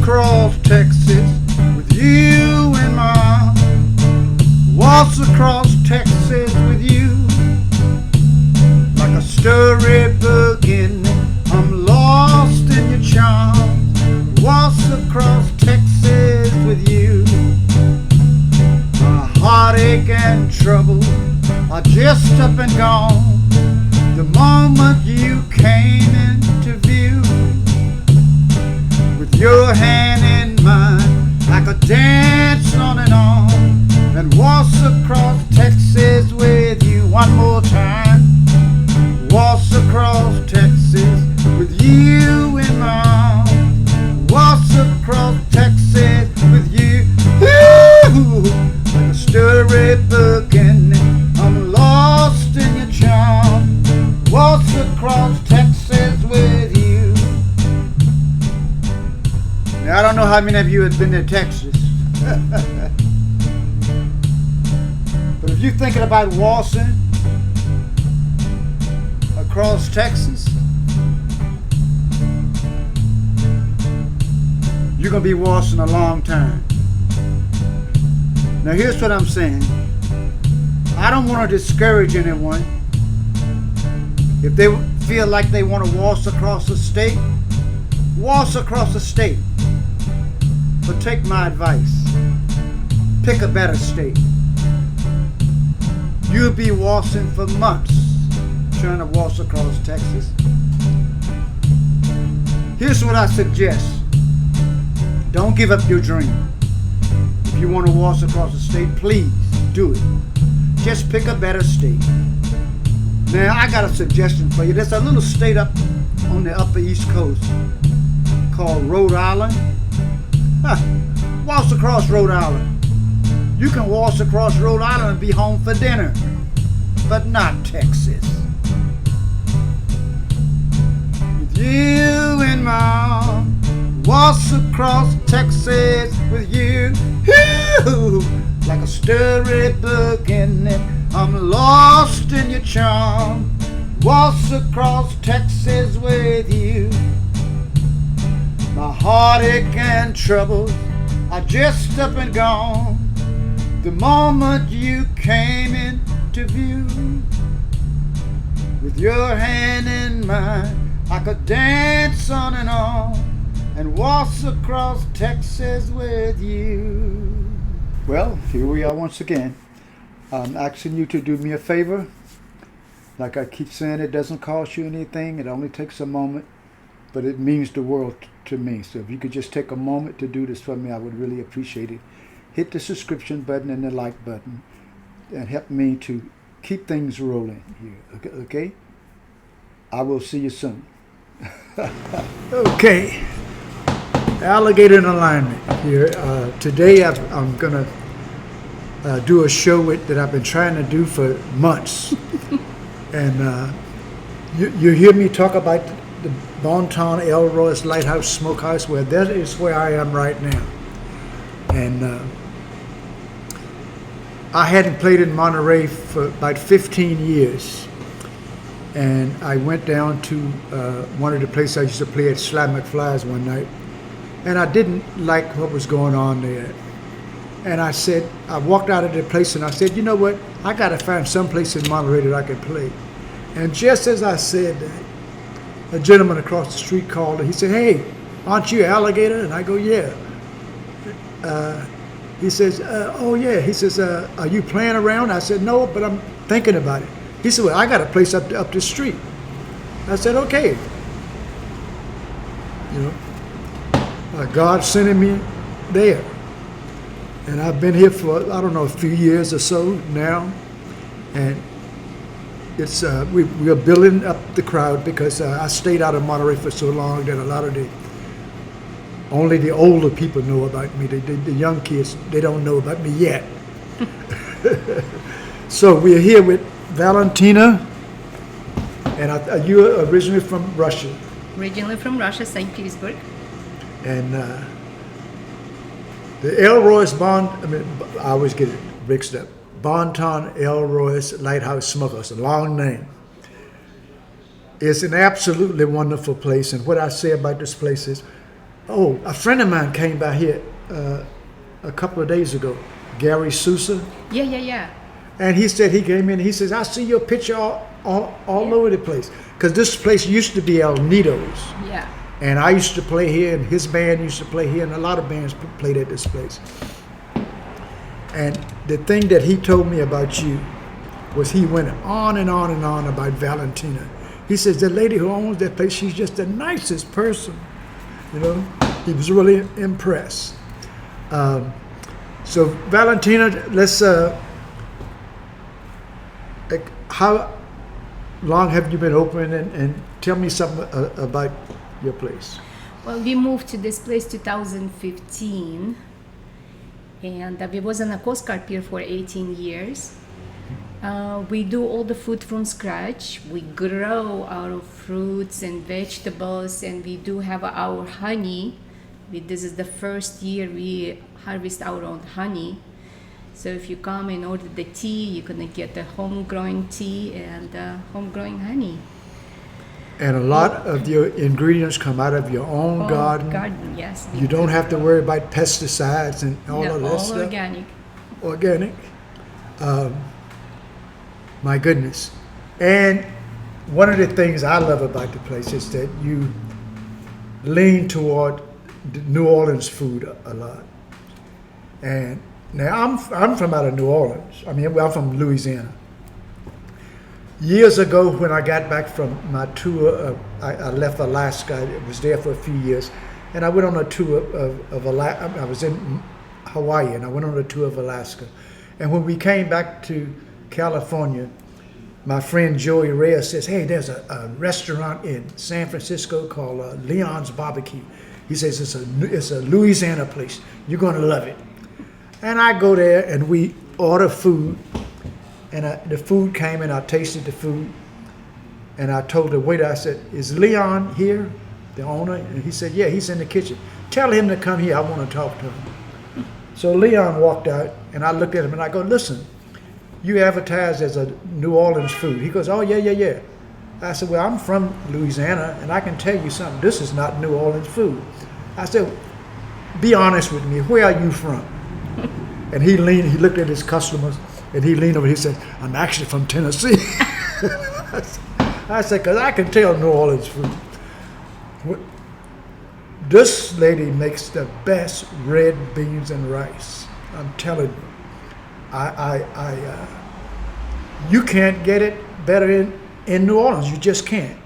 across Texas with you in my arms. Waltz across Texas with you like a storybook in it. I'm lost in your charms. Waltz across Texas with you. My heartache and trouble are just up and gone the moment you came into view. With your hand in mine, I could dance on and waltz across Texas with you. One more time. Waltz across Texas with you in my arms. Waltz across Texas with you. Ooh, like a storybook and I'm lost in your charm. Waltz across Texas with you. Now I don't know how many of you have been to Texas. But if you're thinking about waltzing across Texas, you're going to be waltzing a long time. Now here's what I'm saying. I don't want to discourage anyone. If they feel like they want to waltz across the state, waltz across the state. But take my advice. Pick a better state. You'll be waltzing for months trying to waltz across Texas. Here's what I suggest. Don't give up your dream. If you want to waltz across the state, please do it. Just pick a better state. Now, I got a suggestion for you. There's a little state up on the upper East Coast called Rhode Island. Waltz across Rhode Island. You can waltz across Rhode Island and be home for dinner, but not Texas. With you in my arms, waltz across Texas with you. Ooh, like a storybook in it, I'm lost in your charm. Waltz across Texas with you. My heartache and troubles are just up and gone the moment you came into view. With your hand in mine, I could dance on and waltz across Texas with you. Well, here we are once again. I'm asking you to do me a favor. Like I keep saying, it doesn't cost you anything. It only takes a moment, but it means the world to me. So if you could just take a moment to do this for me, I would really appreciate it. Hit the subscription button and the like button and help me to keep things rolling here. Okay? I will see you soon. Okay. Alligator in alignment here. Today I'm going to do a show that I've been trying to do for months. And you hear me talk about the Bonton Elroy's Lighthouse Smokehouse. Well, that is where I am right now. And I hadn't played in Monterey for about 15 years. And I went down to one of the places I used to play at Sly McFly's one night. And I didn't like what was going on there. And I walked out of the place and I said, you know what? I got to find some place in Monterey that I can play. And just as I said that, a gentleman across the street called and he said, hey, aren't you Alligator? And I go, yeah. He says, oh yeah. He says, are you playing around? I said, no, but I'm thinking about it. He said, well, I got a place up the street. I said, okay. You know, God sending me there. And I've been here for, I don't know, a few years or so now. And it's we are building up the crowd because I stayed out of Monterey for so long that a lot of only the older people know about me. The young kids, they don't know about me yet. So we're here with Valentina, and you're originally from Russia. Originally from Russia, St. Petersburg. And the Elroy's I always get it mixed up. Bonton Elroy's Lighthouse Smokehouse, a long name. It's an absolutely wonderful place, and what I say about this place is Oh, a friend of mine came by here a couple of days ago, Gary Sousa, Yeah. and he said he came in. He says, "I see your picture all over the place," because this place used to be El Nido's, Yeah. and I used to play here, and his band used to play here, and a lot of bands played at this place. And the thing that he told me about you was he went on and on and on about Valentina. He says the lady who owns that place, she's just the nicest person. You know, he was really impressed. So Valentina, let's. How long have you been open? And tell me something about your place. Well, we moved to this place 2015, and we was on a Coast Guard pier for 18 years. We do all the food from scratch. We grow our fruits and vegetables, and we do have our honey. This is the first year we harvest our own honey. So if you come and order the tea, you're gonna get the homegrown tea and homegrown honey. And a lot of your ingredients come out of your own garden. Garden, yes. You don't have to worry about pesticides and all of that all stuff. organic. Organic. My goodness. And one of the things I love about the place is that you lean toward the New Orleans food a lot. And now I'm from out of New Orleans. I mean, I'm from Louisiana. Years ago, when I got back from my tour, I left Alaska. I was there for a few years, and I went on a tour of Alaska. I was in Hawaii, and I went on a tour of Alaska. And when we came back to California, my friend Joey Reyes says, "Hey, there's a restaurant in San Francisco called Leon's Barbecue." He says it's a Louisiana place. You're gonna love it. And I go there, and we order food. And the food came, and I tasted the food. And I told the waiter, I said, "Is Leon here, the owner?" And he said, "Yeah, he's in the kitchen. Tell him to come here. I want to talk to him." So Leon walked out, and I looked at him, and I go, "Listen, you advertise as a New Orleans food." He goes, "Oh, yeah. I said, "Well, I'm from Louisiana, and I can tell you something. This is not New Orleans food." I said, "Be honest with me. Where are you from?" And he looked at his customers, and he leaned over, he said, "I'm actually from Tennessee." I said, "Because I can tell New Orleans food." This lady makes the best red beans and rice. I'm telling you. You can't get it better in New Orleans. You just can't.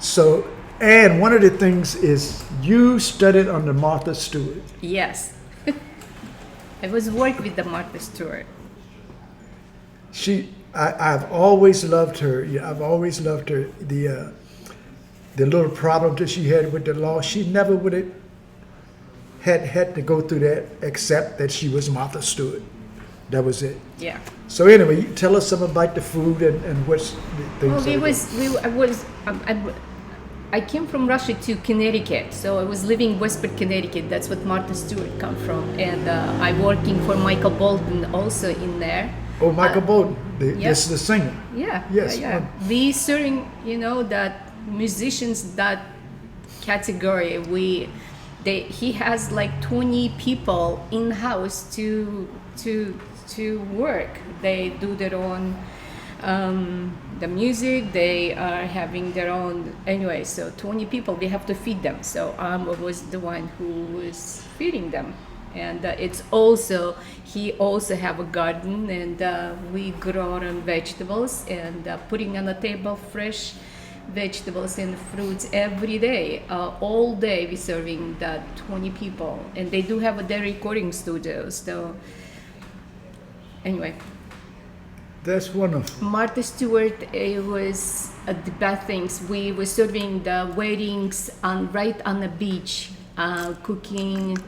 So, and one of the things is you studied under Martha Stewart. Yes. I was working with the Martha Stewart. I've always loved her. Yeah, I've always loved her. The little problem that she had with the law, she never would have had to go through that, except that she was Martha Stewart. That was it. Yeah. So anyway, tell us something about the food and what's the things. I came from Russia to Connecticut, so I was living in Westport, Connecticut. That's what Martha Stewart come from, and I'm working for Michael Bolton also in there. Oh, Michael Bolton, the singer. Yeah. Yes. Yeah. We serving, that musicians that category. He has like 20 people in house to work. They do their own the music. They are having their own anyway. So 20 people, we have to feed them. So I was the one who was feeding them. And he also have a garden, and we grow our own vegetables and putting on the table fresh vegetables and fruits every day. All day we serving that 20 people, and they do have their recording studios. So anyway, that's wonderful. Martha Stewart, it was the best things. We were serving the weddings right on the beach, cooking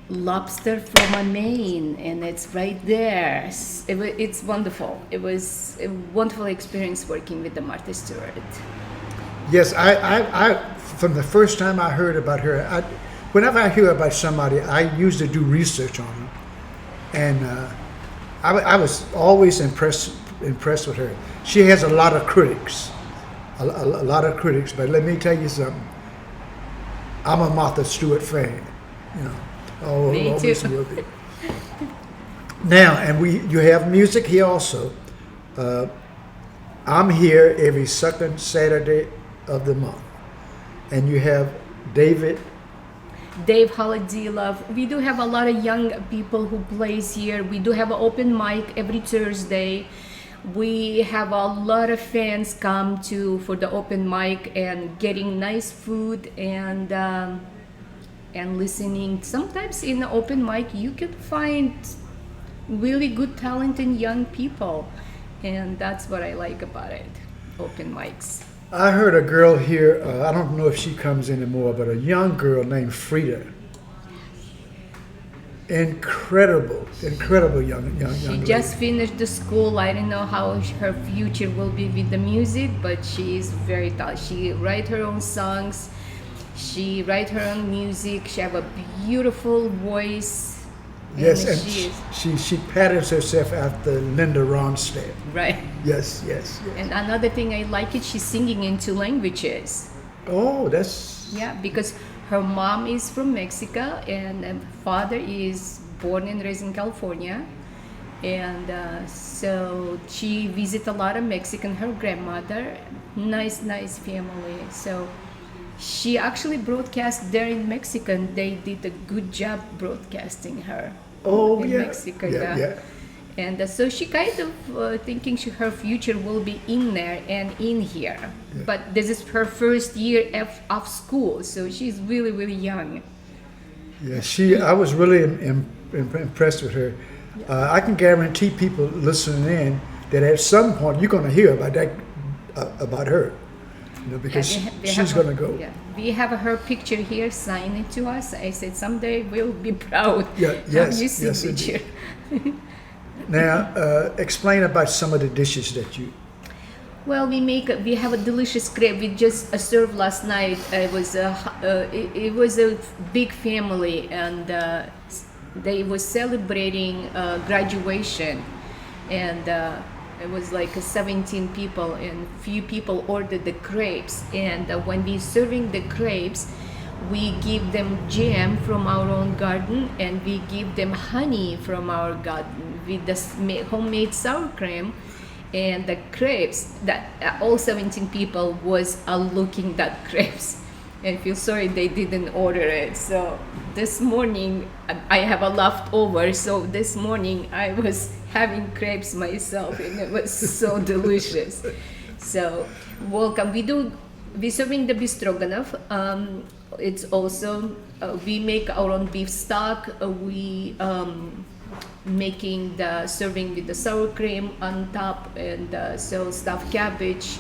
lobster from Maine, and it's right there. It's wonderful. It was a wonderful experience working with the Martha Stewart. Yes, I from the first time I heard about her, whenever I hear about somebody, I usually do research on them, and I was always impressed with her. She has a lot of critics, a lot of critics, but let me tell you something. I'm a Martha Stewart fan. You know, Me always too. will be. Now, and you have music here also. I'm here every second Saturday of the month, and you have David. Dave Holiday Love. We do have a lot of young people who plays here. We do have an open mic every Thursday. We have a lot of fans come to for the open mic and getting nice food and listening. Sometimes in the open mic you can find really good talented young people, and that's what I like about it. Open mics. I heard a girl here. I don't know if she comes anymore, but a young girl named Frida. Incredible young She lady. just finished the school. I don't know how her future will be with the music, but she is very talented. She write her own songs. She write her own music. She have a beautiful voice. Yes, and and she patterns herself after Linda Ronstadt. right. Yes. And another thing I like it, she's singing in 2 languages. Oh, that's Yeah, because her mom is from Mexico and father is born and raised in California. And so she visit a lot of Mexican, her grandmother, nice family. So she actually broadcast there in Mexico, and they did a good job broadcasting her oh in yeah. Mexico. Yeah. And so she kind of thinking her future will be in there and in here. Yeah. But this is her first year of school, so she's really young. Yeah, I was really impressed with her. I can guarantee people listening in that at some point you're going to hear about that, about her, you know, because they she's have going to go. Yeah, we have her picture here. Sign it to us. I said someday we'll be proud. Yeah, Have your yes, signature. Now, explain about some of the dishes that you. Well, we have a delicious crepe. We just served last night. It was a big family, and they were celebrating graduation, and it was like 17 people, and few people ordered the crepes. And when we serving the crepes, we give them jam from our own garden, and we give them honey from our garden with the homemade sour cream. And the crepes that all 17 people was looking at crepes and feel sorry they didn't order it. So this morning I have a leftover, so this morning I was having crepes myself, and it was so delicious. So welcome. We serving the beef stroganoff. It's also we make our own beef stock. We making the serving with the sour cream on top, and so stuffed cabbage,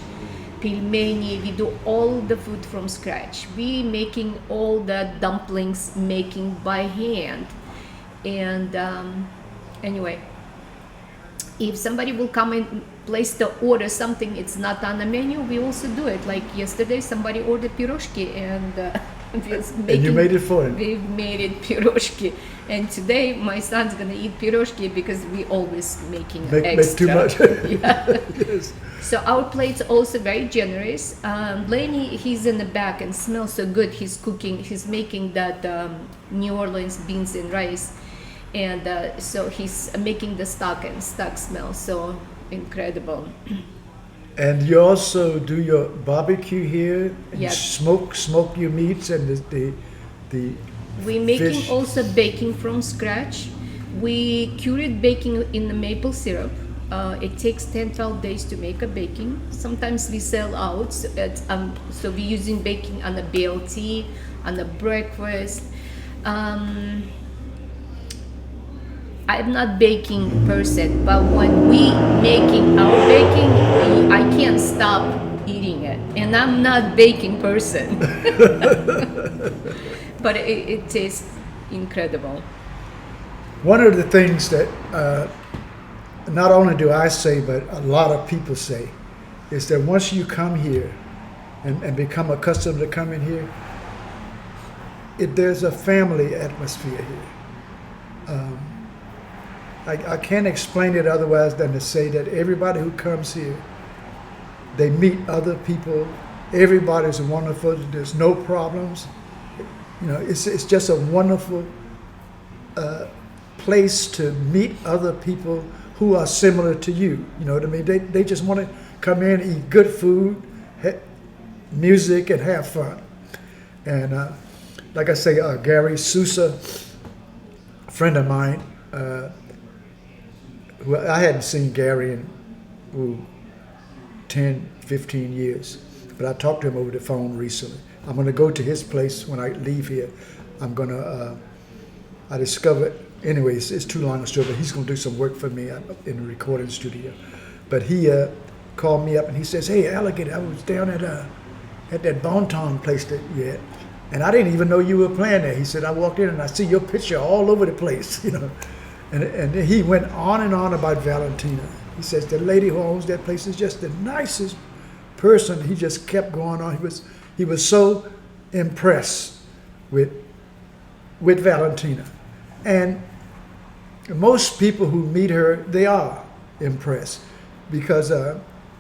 pilmeni. We do all the food from scratch. We making all the dumplings making by hand. And anyway, if somebody will come and place the order something it's not on the menu, we also do it. Like yesterday somebody ordered piroshki, and And you made it for him. we made it piroshki. And today my son's gonna eat piroshki because we always making Make extra. too much. Yeah. Yes. So our plate's also very generous. Laney, he's in the back and smells so good. He's cooking. He's making that New Orleans beans and rice, and so he's making the stock, and stock smells so incredible. And you also do your barbecue here. And Yeah. You smoke your meats and the We making fish. also baking from scratch. We cured baking in the maple syrup. It takes 10-12 days to make a baking. Sometimes we sell out, so we using baking on the BLT, on the breakfast. I'm not baking person, but when we making our baking, I can't stop eating it, and I'm not baking person. But it tastes incredible. One of the things that not only do I say, but a lot of people say, is that once you come here and become accustomed to coming here, there's a family atmosphere here. I can't explain it otherwise than to say that everybody who comes here, they meet other people. Everybody's wonderful. There's no problems. It's just a wonderful place to meet other people who are similar to you. You know what I mean? They just want to come in, eat good food, music, and have fun. And like I say, Gary Sousa, a friend of mine, who I hadn't seen Gary in 10, 15 years, but I talked to him over the phone recently. I'm going to go to his place when I leave here. I discovered, anyways, it's too long a story, but he's going to do some work for me in the recording studio. But he called me up and he says, "Hey, Alligator, I was down at that Bon Ton place that you had, and I didn't even know you were playing there." He said, "I walked in and I see your picture all over the place," And he went on and on about Valentina. He says, "The lady who owns that place is just the nicest person." He just kept going on. He was so impressed with Valentina. And most people who meet her, they are impressed because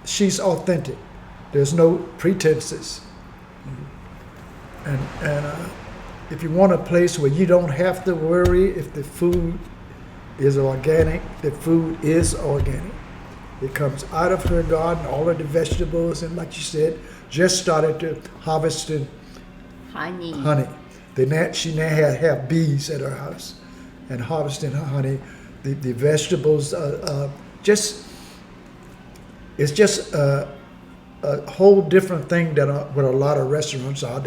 she's authentic. There's no pretenses. And if you want a place where you don't have to worry if the food is organic, the food is organic. It comes out of her garden, all of the vegetables, and like you said, just started to harvesting honey. She now have bees at her house and harvesting her honey. The vegetables it's just a whole different thing than what a lot of restaurants are.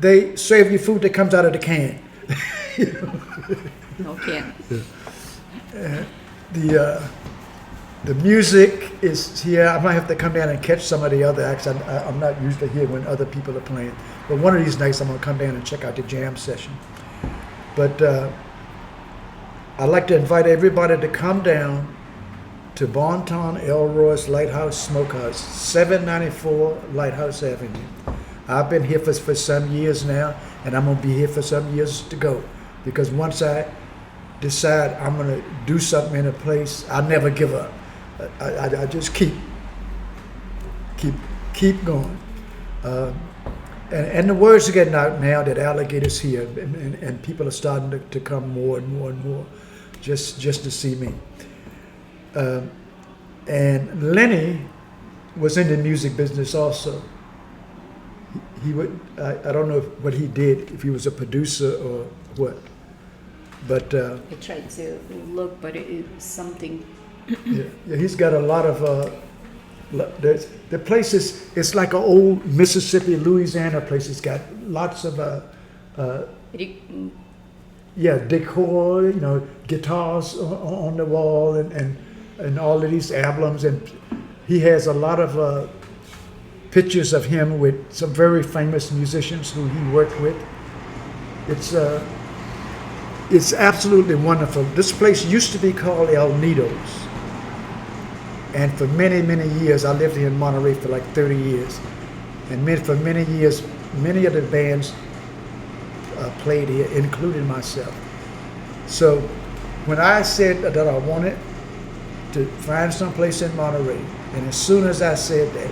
They serve you food that comes out of the can. No can. The music is here. I might have to come down and catch some of the other acts. I'm not used to hear when other people are playing. But one of these nights I'm going to come down and check out the jam session. But I'd like to invite everybody to come down to Bon Ton Elroy's Lighthouse Smokehouse, 794 Lighthouse Avenue. I've been here for some years now, and I'm going to be here for some years to go. Because once I decide I'm going to do something in a place, I never give up. I just keep going. And the words are getting out now that Alligator's here, and people are starting to come more and more and more just to see me. And Lenny was in the music business also. He would, I don't know what he did, if he was a producer or what, but I tried to look, but it was something. yeah, he's got a lot of the place it's like an old Mississippi, Louisiana place. It's got lots of decor, guitars on the wall, and all of these albums, and he has a lot of pictures of him with some very famous musicians who he worked with. It's absolutely wonderful. This place used to be called El Nido's. And for many, many years, I lived here in Monterey for like 30 years. And for many years, many of the bands played here, including myself. So when I said that I wanted to find some place in Monterey, and as soon as I said that,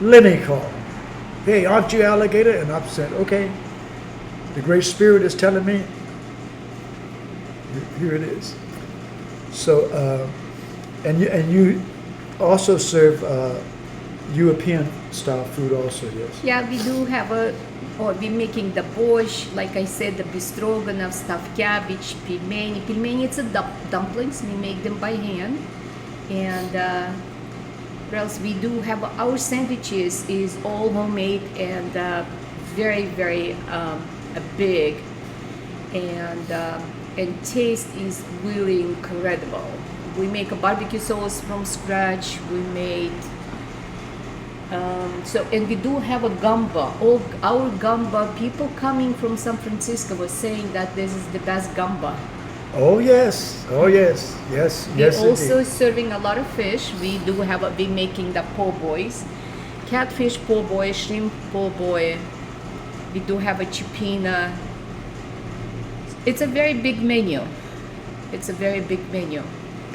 Lenny called. "Hey, aren't you Alligator?" And I said, "Okay. The Great Spirit is telling me. Here it is." So, and you also serve European style food also, yes? Yeah, we do have we're making the borscht, like I said, the bistroganov, stuffed cabbage, pilmeni. Pilmeni, it's a dumplings. We make them by hand. And what else? We do have our sandwiches is all homemade and very, very big. And taste is really incredible. We make a barbecue sauce from scratch. We made and we do have a gamba. All our gamba, people coming from San Francisco were saying that this is the best gamba. Oh yes, yes. We're also indeed. serving a lot of fish. We do have we making the po' boys, catfish po' boy, shrimp po' boy. We do have a chipina. It's a very big menu. It's a very big menu.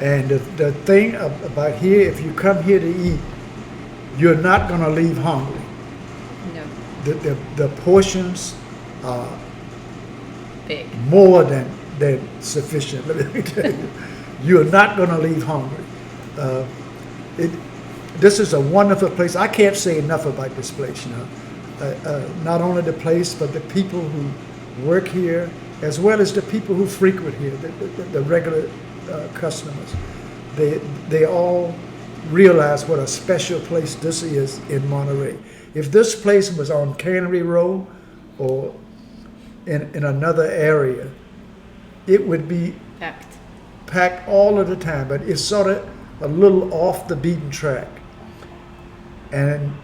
And the thing about here, if you come here to eat, you're not going to leave hungry. No. The portions Big. more than sufficient. Let me tell you, you are not going to leave hungry. This is a wonderful place. I can't say enough about this place. Not only the place, but the people who work here, as well as the people who frequent here, the regular customers. They all realize what a special place this is in Monterey. If this place was on Cannery Row or in another area, it would be packed all of the time, but it's sort of a little off the beaten track. And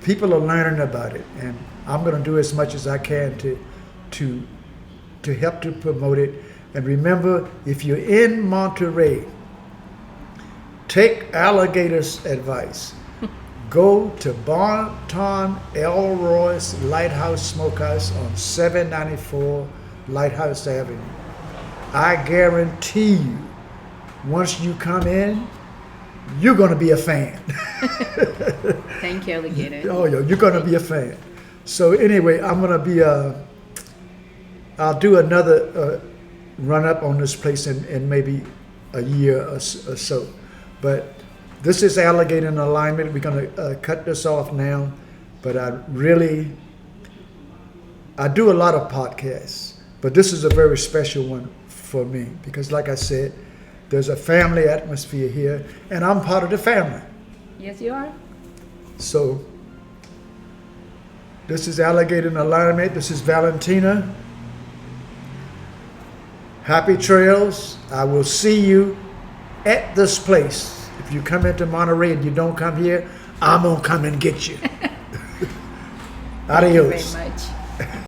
people are learning about it, and I'm going to do as much as I can to help to promote it. And remember, if you're in Monterey, take Alligator's advice. Go to Bonton Elroy's Lighthouse Smokehouse on 794 Lighthouse Avenue. I guarantee you, once you come in, you're going to be a fan. Thank you, Alligator. Oh, yeah, you're going to be a fan. So anyway, I'm going to be, I'll do another run-up on this place in maybe a year or so. But this is Alligator in Alignment. We're going to cut this off now. But I do a lot of podcasts, but this is a very special one for me because, like I said, there's a family atmosphere here, and I'm part of the family. Yes, you are. So this is Alligator in Alignment. This is Valentina. Happy trails. I will see you at this place. If you come into Monterey and you don't come here, I'm going to come and get you. Adios. Thank you very much.